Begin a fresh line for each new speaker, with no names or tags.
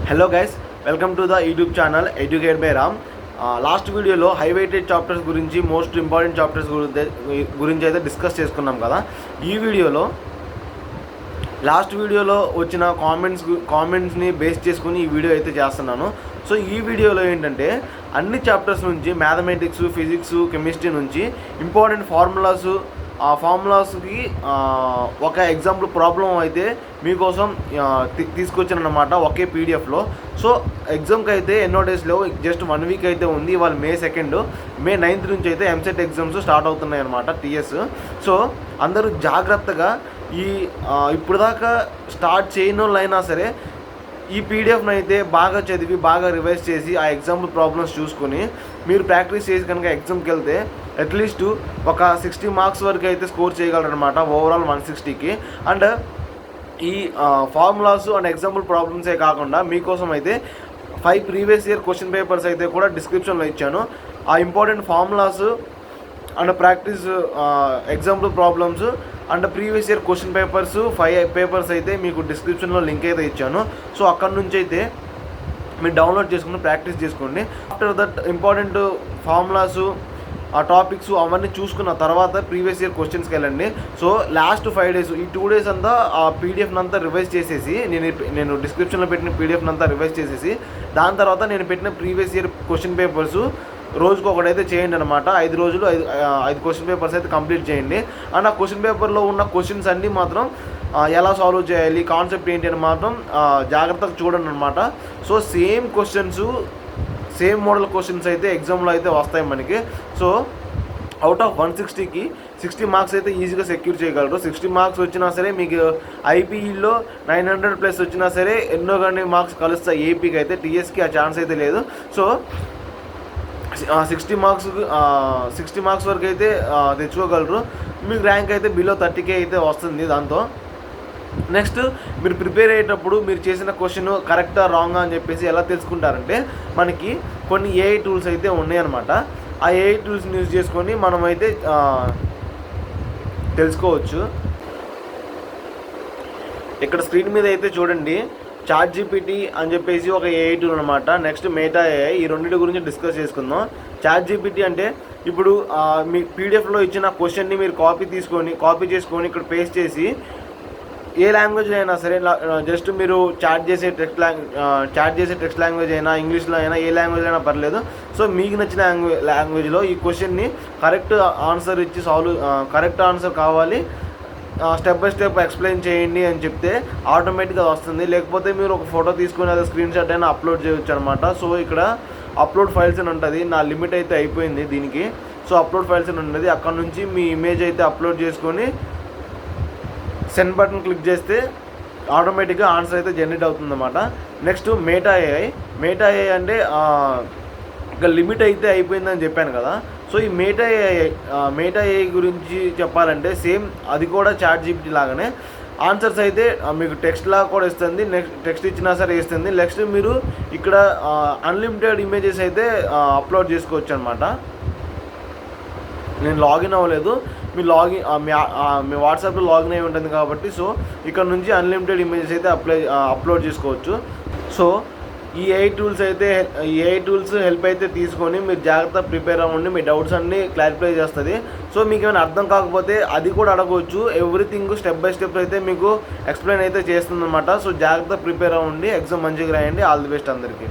Hello guys, welcome to the YouTube channel educate by Ram. Last వీడియోలో high weighted chapters గురించి, most important chapters గురించి అయితే discuss చేసుకున్నాం కదా. ఈ వీడియోలో లాస్ట్ వీడియోలో వచ్చిన కామెంట్స్ని బేస్ చేసుకుని ఈ వీడియో అయితే చేస్తున్నాను. సో ఈ వీడియోలో ఏంటంటే అన్ని చాప్టర్స్ నుంచి మ్యాథమెటిక్స్, ఫిజిక్స్, కెమిస్ట్రీ నుంచి ఇంపార్టెంట్ ఫార్ములాస్, ఆ ఫార్ములాస్కి ఒక ఎగ్జాంపుల్ ప్రాబ్లం అయితే మీకోసం తీసుకొచ్చానమాట ఒకే పీడిఎఫ్లో. సో ఎగ్జామ్కి అయితే ఎన్నో డేస్ లేవు, జస్ట్ 1 వీక్ అయితే ఉంది. ఇవాళ May 2, May 9 నుంచి అయితే ఎంసెట్ ఎగ్జామ్స్ స్టార్ట్ అవుతున్నాయి అనమాట, టీఎస్. సో అందరూ జాగ్రత్తగా ఇప్పుడు దాకా స్టార్ట్ చేయని వాళ్ళైనా సరే ఈ పీడిఎఫ్ని అయితే బాగా చదివి, బాగా రివైజ్ చేసి, ఆ ఎగ్జాంపుల్ ప్రాబ్లమ్స్ చూసుకొని మీరు ప్రాక్టీస్ చేసి కనుక ఎగ్జామ్కి వెళ్తే అట్లీస్ట్ ఒక 60 మార్క్స్ వరకు అయితే స్కోర్ చేయగలరనమాట, ఓవరాల్ 160కి. అండ్ ఈ ఫార్ములాస్ అండ్ ఎగ్జాంపుల్ ప్రాబ్లమ్సే కాకుండా మీకోసం అయితే 5 ప్రీవియస్ ఇయర్ క్వశ్చన్ పేపర్స్ అయితే కూడా డిస్క్రిప్షన్లో ఇచ్చాను. ఆ important formulas and practice example problems and previous year question papers 5 papers అయితే మీకు డిస్క్రిప్షన్లో లింక్ అయితే ఇచ్చాను. సో అక్కడ నుంచి అయితే మీరు డౌన్లోడ్ చేసుకుని ప్రాక్టీస్ చేసుకోండి. ఆఫ్టర్ దట్ ఇంపార్టెంట్ ఫార్ములాస్, ఆ టాపిక్స్ అవన్నీ చూసుకున్న తర్వాత ప్రీవియస్ ఇయర్ క్వశ్చన్స్కి వెళ్ళండి. సో లాస్ట్ 5 days, ఈ 2 days అంతా ఆ పీడిఎఫ్ని అంతా రివైజ్ చేసేసి, నేను డిస్క్రిప్షన్లో పెట్టిన పీడిఎఫ్ని అంతా రివైజ్ చేసేసి, దాని తర్వాత నేను పెట్టిన ప్రీవియస్ ఇయర్ క్వశ్చన్ పేపర్స్ రోజుకు ఒకటైతే చేయండి అనమాట. 5 రోజులు 5 క్వశ్చన్ పేపర్స్ అయితే కంప్లీట్ చేయండి. అండ్ ఆ క్వశ్చన్ పేపర్లో ఉన్న క్వశ్చన్స్ అన్నీ మాత్రం ఎలా సాల్వ్ చేయాలి, కాన్సెప్ట్ ఏంటి అని మాత్రం జాగ్రత్తగా చూడండి అనమాట. So same questions, same model questions అయితే ఎగ్జామ్లో అయితే వస్తాయి మనకి. సో అవుట్ ఆఫ్ 160కి 60 మార్క్స్ అయితే ఈజీగా సెక్యూర్ చేయగలరు. 60 మార్క్స్ వచ్చినా సరే మీకు ఐపీఈలో 900+ వచ్చినా సరే ఎన్నో కానీ మార్క్స్ కలుస్తాయి ఏపీకి అయితే. టీఎస్కి ఆ ఛాన్స్ అయితే లేదు. సో 60 మార్క్స్ వరకు అయితే తెచ్చుకోగలరు. మీకు ర్యాంక్ అయితే బిలో 30K అయితే వస్తుంది దాంతో. నెక్స్ట్ మీరు ప్రిపేర్ అయ్యేటప్పుడు మీరు చేసిన క్వశ్చన్ కరెక్టా రాంగా అని చెప్పేసి ఎలా తెలుసుకుంటారంటే, మనకి కొన్ని ఏఐ టూల్స్ అయితే ఉన్నాయన్నమాట. ఆ ఏఐ టూల్స్ని యూజ్ చేసుకొని మనం అయితే తెలుసుకోవచ్చు. ఇక్కడ స్క్రీన్ మీద అయితే చూడండి, ChatGPT అని చెప్పేసి ఒక ఏఐ టూల్ అనమాట. నెక్స్ట్ మెటా ఏఐ, ఈ రెండింటి గురించి డిస్కస్ చేసుకుందాం. ChatGPT అంటే ఇప్పుడు మీ పీడిఎఫ్లో ఇచ్చిన క్వశ్చన్ని మీరు కాపీ చేసుకొని ఇక్కడ పేస్ట్ చేసి ఏ లాంగ్వేజ్లో అయినా సరే, జస్ట్ మీరు చాట్ చేసే టెక్స్ట్ లాంగ్వేజ్ అయినా, ఇంగ్లీష్లో అయినా, ఏ లాంగ్వేజ్ అయినా పర్లేదు. సో మీకు నచ్చిన లాంగ్వేజ్లో ఈ క్వశ్చన్ని కరెక్ట్ ఆన్సర్ ఇచ్చి కరెక్ట్ ఆన్సర్ కావాలి, స్టెప్ బై స్టెప్ ఎక్స్ప్లెయిన్ చేయండి అని చెప్తే ఆటోమేటిక్గా వస్తుంది. లేకపోతే మీరు ఒక ఫోటో తీసుకొని అది స్క్రీన్ షాట్ అయినా అప్లోడ్ చేయొచ్చు అనమాట. సో ఇక్కడ అప్లోడ్ ఫైల్స్ అని ఉంటుంది. నా లిమిట్ అయితే అయిపోయింది దీనికి. సో అప్లోడ్ ఫైల్స్ అని ఉంటుంది. అక్కడ నుంచి మీ ఇమేజ్ అయితే అప్లోడ్ చేసుకొని సెండ్ బటన్ క్లిక్ చేస్తే ఆటోమేటిక్గా ఆన్సర్ అయితే జనరేట్ అవుతుందన్నమాట. నెక్స్ట్ మెటా ఏఐ అంటే ఒక లిమిట్ అయితే అయిపోయిందని చెప్పాను కదా. సో ఈ మెటా ఏఐ గురించి చెప్పాలంటే సేమ్ అది కూడా ChatGPT లాగానే ఆన్సర్స్ అయితే మీకు టెక్స్ట్ లాగా కూడా ఇస్తుంది. నెక్స్ట్ టెక్స్ట్ ఇచ్చినా సరే ఇస్తుంది. నెక్స్ట్ మీరు ఇక్కడ అన్లిమిటెడ్ ఇమేజెస్ అయితే అప్లోడ్ చేసుకోవచ్చు అనమాట. నేను లాగిన్ అవ్వలేదు, మీ వాట్సాప్లో లాగిన్ అయి ఉంటుంది కాబట్టి. సో ఇక్కడ నుంచి అన్లిమిటెడ్ ఇమేజెస్ అయితే అప్లోడ్ చేసుకోవచ్చు. సో ఈ ఏఐ టూల్స్ హెల్ప్ అయితే తీసుకొని మీరు జాగ్రత్త ప్రిపేర్ అవ్వండి. మీ డౌట్స్ అన్నీ క్లారిఫై చేస్తుంది. సో మీకు ఏమైనా అర్థం కాకపోతే అది కూడా అడగవచ్చు. ఎవ్రీథింగ్ స్టెప్ బై స్టెప్ అయితే మీకు ఎక్స్ప్లెయిన్ అయితే చేస్తుంది అనమాట. సో జాగ్రత్త ప్రిపేర్ అవ్వండి, ఎగ్జామ్ మంచిగా రాయండి. ఆల్ ది బెస్ట్ అందరికీ.